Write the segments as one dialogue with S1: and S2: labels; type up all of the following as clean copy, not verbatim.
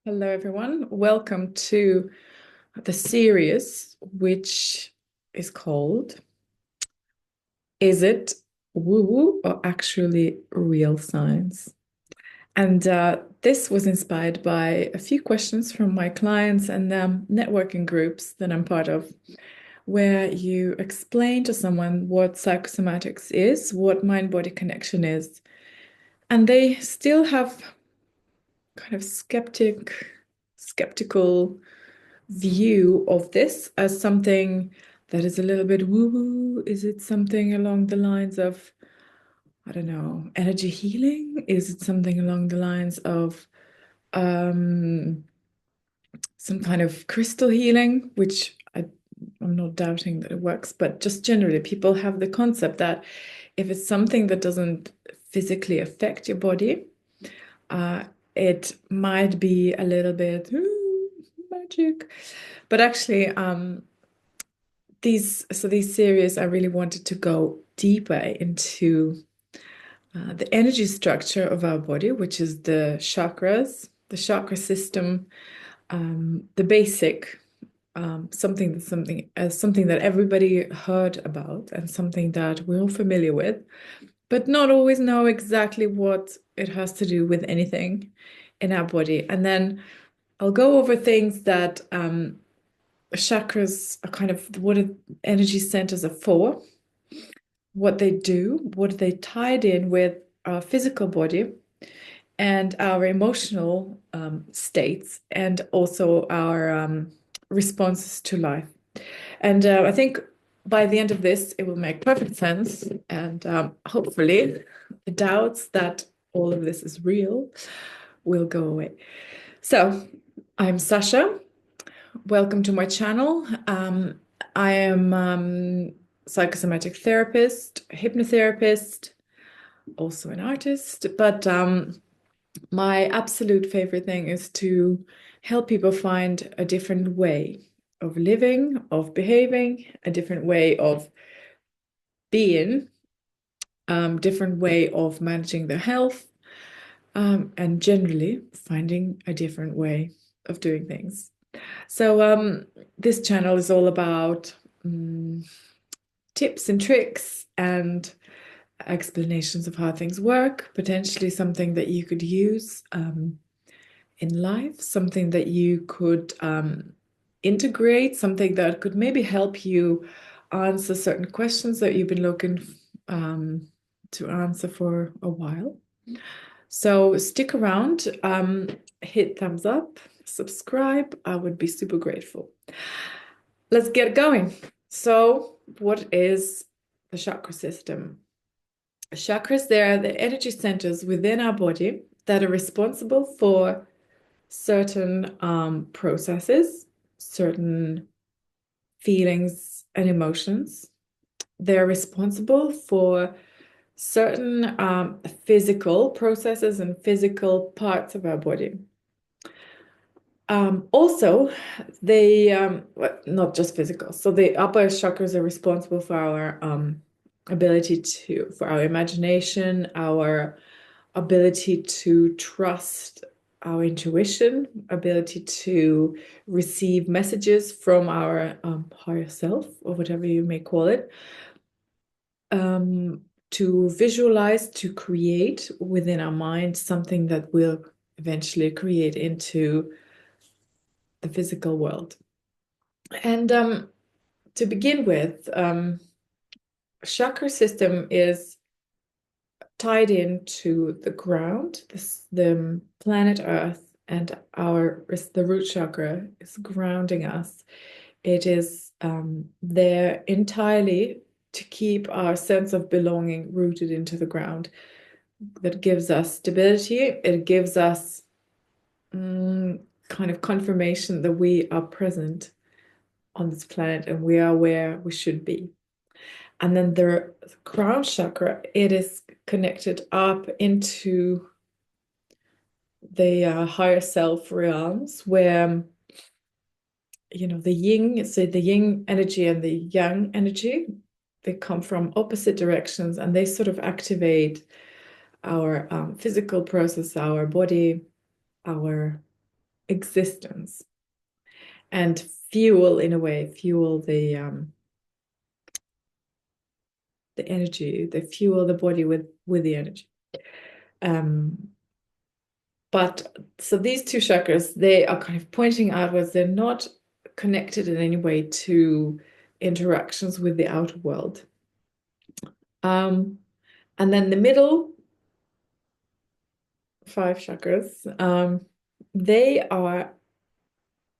S1: Hello, everyone. Welcome to the series, which is called Is It Woo-Woo or Actually Real Science? And this was inspired by a few questions from my clients and networking groups that I'm part of, where you explain to someone what psychosomatics is, what mind-body connection is, and they still have kind of skeptical view of this as something that is a little bit woo-woo? Is it something along the lines of, I don't know, energy healing? Is it something along the lines of um, some kind of crystal healing, which I'm not doubting that it works, but just generally, people have the concept that if it's something that doesn't physically affect your body, uh, it might be a little bit magic. But actually, these series, I really wanted to go deeper into the energy structure of our body, which is the chakras, the chakra system, the basic something that everybody heard about and something that we're all familiar with, but not always know exactly what it has to do with anything in our body. And then I'll go over things that chakras are kind of what energy centers are for, what they do, what they tied in with our physical body and our emotional states, and also our responses to life. And I think by the end of this, it will make perfect sense. And hopefully, the doubts that all of this is real will go away. So, I'm Sasha. Welcome to my channel. I am psychosomatic therapist, hypnotherapist, also an artist, but my absolute favorite thing is to help people find a different way of living, of behaving, a different way of being, different way of managing their health, and generally finding a different way of doing things. So this channel is all about tips and tricks and explanations of how things work, potentially something that you could use in life, something that you could integrate, something that could maybe help you answer certain questions that you've been looking to answer for a while. So stick around, hit thumbs up, subscribe. I would be super grateful. Let's get going. So, what is the chakra system? Chakras, they are the energy centers within our body that are responsible for certain processes, certain feelings and emotions. They're responsible for certain physical processes and physical parts of our body. Also, they well, not just physical. So the upper chakras are responsible for our ability for our imagination, our ability to trust our intuition, ability to receive messages from our higher self, or whatever you may call it, to visualize, to create within our mind something that will eventually create into the physical world. And to begin with, chakra system is tied into the ground, the planet Earth, and the root chakra is grounding us. It is there entirely to keep our sense of belonging rooted into the ground. That gives us stability. It gives us kind of confirmation that we are present on this planet and we are where we should be. And then the crown chakra, it is connected up into the higher self realms where, the yin, so the yin energy and the yang energy, they come from opposite directions and they sort of activate our physical process, our body, our existence and fuel, in a way, fuel the energy, they fuel the body with the energy. But so these two chakras, they are kind of pointing outwards. They're not connected in any way to interactions with the outer world. And then the middle five chakras, they are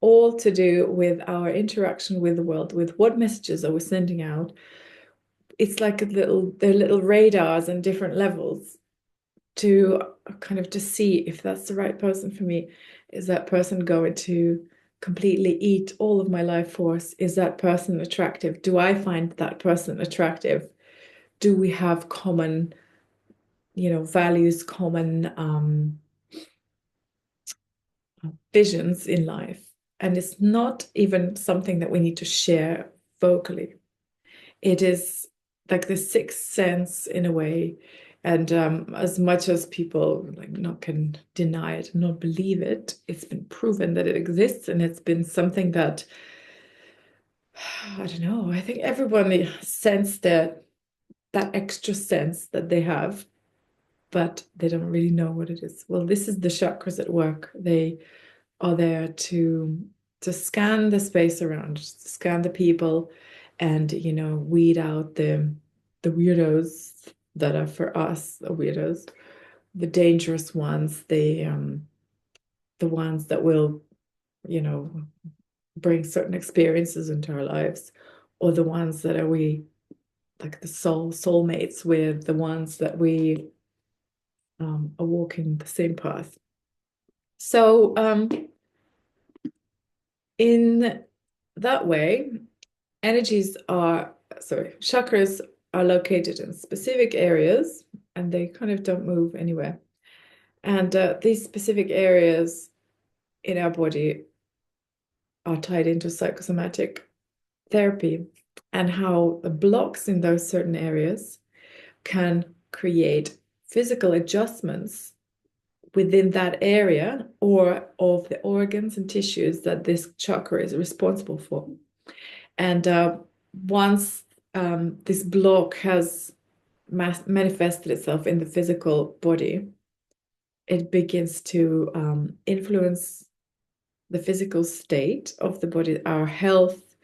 S1: all to do with our interaction with the world, with what messages are we sending out. It's like they're little radars and different levels to kind of to see if that's the right person for me. Is that person going to completely eat all of my life force? Is that person attractive? Do I find that person attractive? Do we have common, values, common visions in life? And it's not even something that we need to share vocally. It is like the sixth sense in a way. And as much as people like not can deny it, not believe it, it's been proven that it exists, and it's been something that I don't know. I think everyone sense that extra sense that they have, but they don't really know what it is. Well, this is the chakras at work. They are there to scan the space around, to scan the people, and weed out the weirdos that are for us weirdos, the dangerous ones, the ones that will you know bring certain experiences into our lives, or the ones that are we like the soulmates with, the ones that we are walking the same path. So in that way, chakras are located in specific areas, and they kind of don't move anywhere. And these specific areas in our body are tied into psychosomatic therapy, and how the blocks in those certain areas can create physical adjustments within that area or of the organs and tissues that this chakra is responsible for. And once this block has manifested itself in the physical body, it begins to influence the physical state of the body, our health,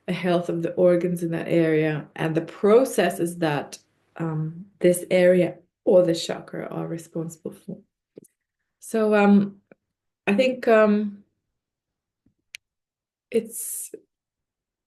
S1: the health of the organs in that area, and the processes that this area or the chakra are responsible for. So I think it's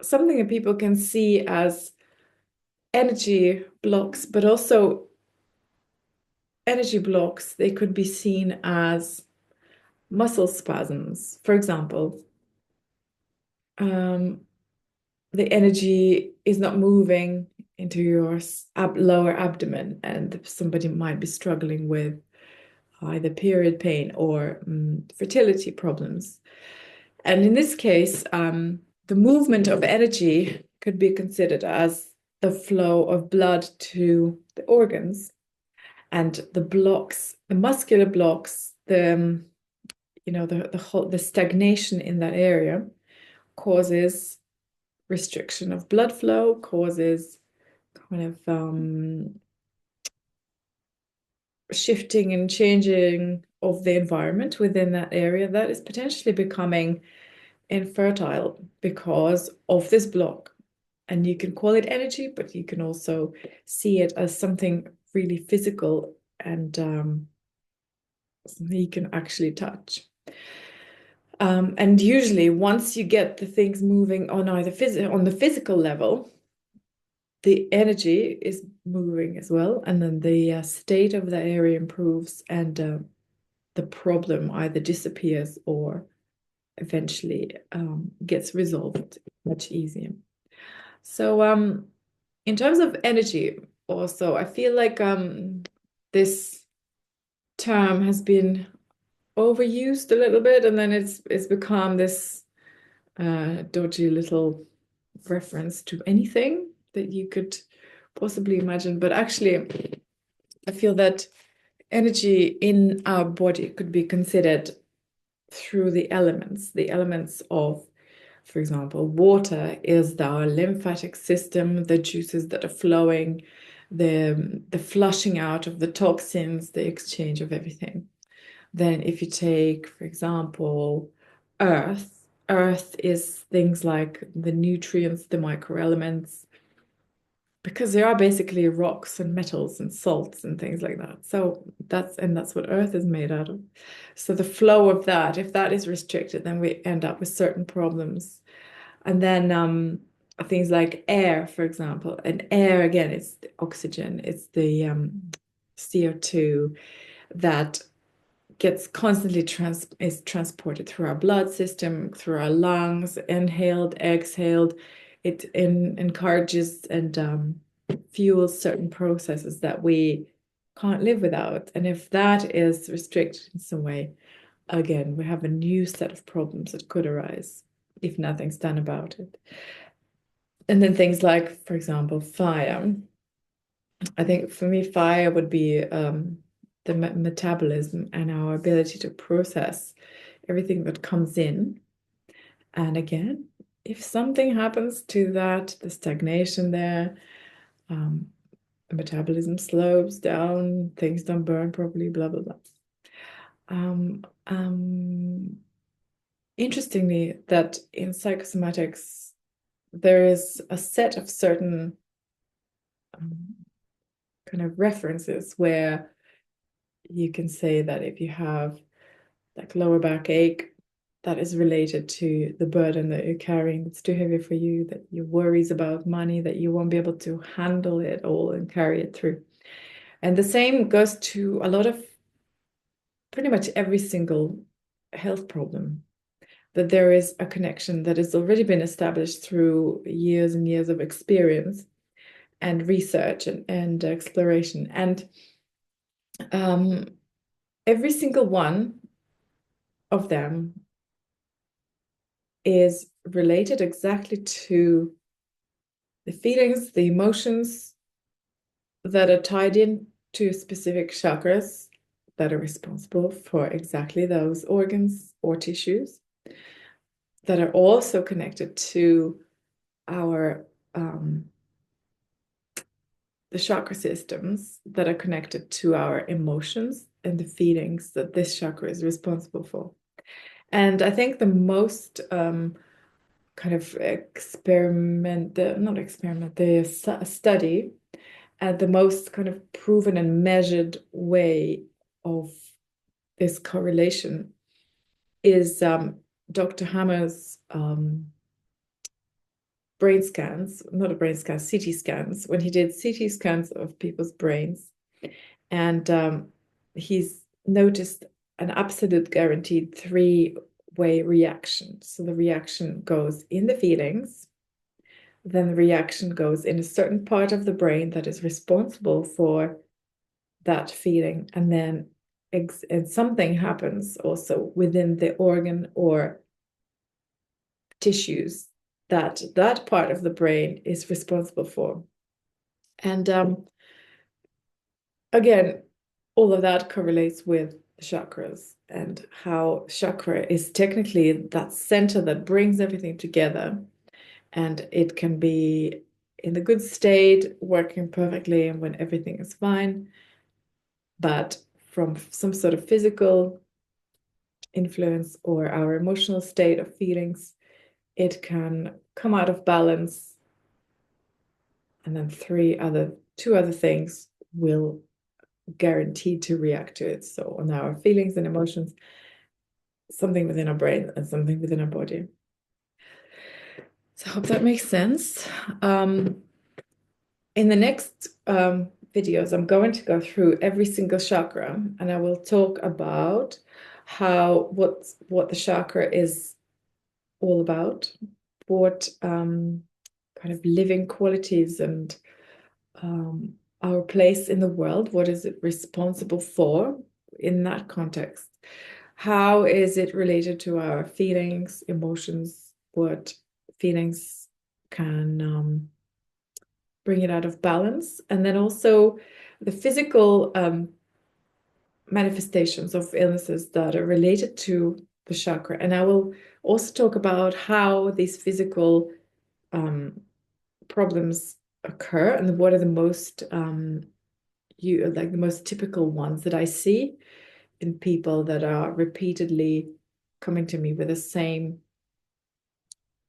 S1: something that people can see as energy blocks, but also energy blocks, they could be seen as muscle spasms. For example, the energy is not moving into your lower abdomen, and somebody might be struggling with either period pain or fertility problems. And in this case, the movement of energy could be considered as the flow of blood to the organs, and the blocks, the muscular blocks, the stagnation in that area causes restriction of blood flow, causes kind of shifting and changing of the environment within that area that is potentially becoming infertile because of this block. And you can call it energy, but you can also see it as something really physical and something you can actually touch. And usually, once you get the things moving on on the physical level, the energy is moving as well, and then the state of the area improves, and the problem either disappears or eventually gets resolved much easier. So in terms of energy, also, I feel like this term has been overused a little bit, and then it's become this dodgy little reference to anything that you could possibly imagine. But actually, I feel that energy in our body could be considered through the elements. The elements of, for example, water is our lymphatic system, the juices that are flowing, the flushing out of the toxins, the exchange of everything. Then if you take, for example, earth, earth is things like the nutrients, the microelements, because there are basically rocks and metals and salts and things like that. So that's what earth is made out of. So the flow of that, if that is restricted, then we end up with certain problems. And then things like air, for example, and air again, it's the oxygen, it's the CO2 that gets constantly is transported through our blood system, through our lungs, inhaled, exhaled. It encourages and fuels certain processes that we can't live without. And if that is restricted in some way, again, we have a new set of problems that could arise if nothing's done about it. And then things like, for example, fire. I think for me, fire would be the metabolism and our ability to process everything that comes in. And again, if something happens to that, the stagnation there, the metabolism slows down, things don't burn properly, blah, blah, blah. Interestingly, that in psychosomatics, there is a set of certain kind of references where you can say that if you have like lower back ache, that is related to the burden that you're carrying. It's too heavy for you, that your worries about money, that you won't be able to handle it all and carry it through. And the same goes to a lot of pretty much every single health problem, that there is a connection that has already been established through years and years of experience and research and exploration. And every single one of them is related exactly to the feelings, the emotions that are tied in to specific chakras that are responsible for exactly those organs or tissues, that are also connected to our the chakra systems that are connected to our emotions and the feelings that this chakra is responsible for. And I think the most kind of the study and the most kind of proven and measured way of this correlation is Dr. Hammer's brain scans, not a brain scan, CT scans, when he did CT scans of people's brains. And he's noticed an absolute guaranteed three-way reaction. So the reaction goes in the feelings, then the reaction goes in a certain part of the brain that is responsible for that feeling, and then and something happens also within the organ or tissues that that part of the brain is responsible for. And again, all of that correlates with the chakras and how chakra is technically that center that brings everything together. And it can be in the good state, working perfectly, and when everything is fine. But from some sort of physical influence or our emotional state of feelings, it can come out of balance. And then two other things will guarantee to react to it. So on our feelings and emotions, something within our brain and something within our body. So I hope that makes sense. In the next videos, I'm going to go through every single chakra, and I will talk about what the chakra is all about, what kind of living qualities and our place in the world, what is it responsible for in that context? How is it related to our feelings, emotions, what feelings can bring it out of balance? And then also the physical manifestations of illnesses that are related to the chakra. And I will also talk about how these physical problems occur and what are the most the most typical ones that I see in people that are repeatedly coming to me with the same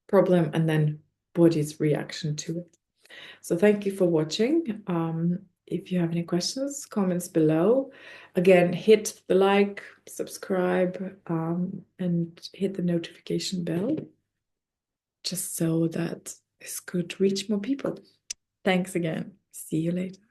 S1: problem and then body's reaction to it. So thank you for watching. If you have any questions, comments below. Again, hit the like, subscribe, and hit the notification bell just so that this could reach more people. Thanks again. See you later.